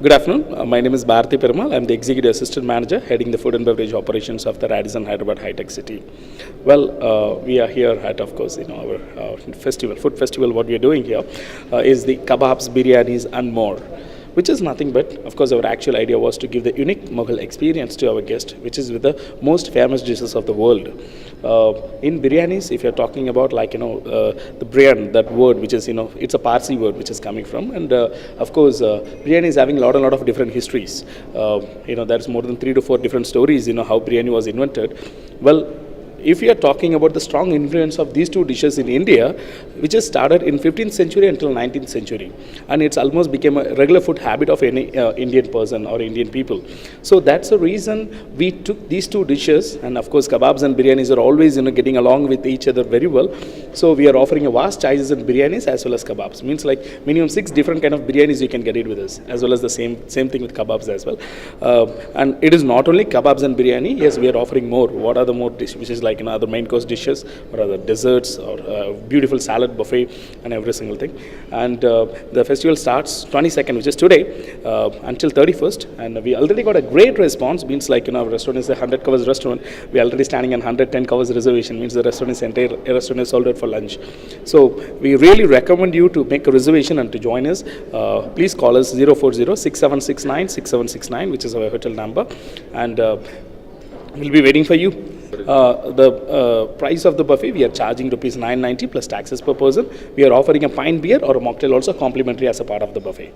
Good afternoon. My name is Bharati Perumal. I'm the Executive Assistant Manager heading the Food and Beverage Operations of the Radisson Hyderabad High Tech City. Well, we are here at, of course, our festival, food festival. What we are doing here is the kebabs, biryanis, and more, which is nothing but, of course, our actual idea was to give the unique Mughal experience to our guest, which is with the most famous dishes of the world. In biryanis, if you're talking about the biryan, that word, which is, it's a Parsi word which is coming from, and of course, biryani is having a lot of different histories. There's more than 3 to 4 different stories, how biryani was invented. Well, if we are talking about the strong influence of these two dishes in India, which has started in 15th century until 19th century, and it's almost became a regular food habit of any Indian person or Indian people. So that's the reason we took these two dishes, and of course kebabs and biryanis are always getting along with each other very well. So we are offering a vast choices in biryanis as well as kebabs. Means like minimum 6 different kind of biryanis you can get it with us, as well as the same thing with kebabs as well. And it is not only kebabs and biryani. Yes, we are offering more. What are the more dishes? Which is like other main course dishes or other desserts or beautiful salad buffet and every single thing. And the festival starts 22nd, which is today, until 31st, and we already got a great response. Means like our restaurant is a 100 covers restaurant. We are already standing on 110 covers reservation. Means the entire restaurant is sold out for lunch. So we really recommend you to make a reservation and to join us. Please call us 040-6769-6769, which is our hotel number, and we'll be waiting for you. The price of the buffet, we are charging rupees 990 plus taxes per person. We are offering a pint beer or a mocktail also complimentary as a part of the buffet.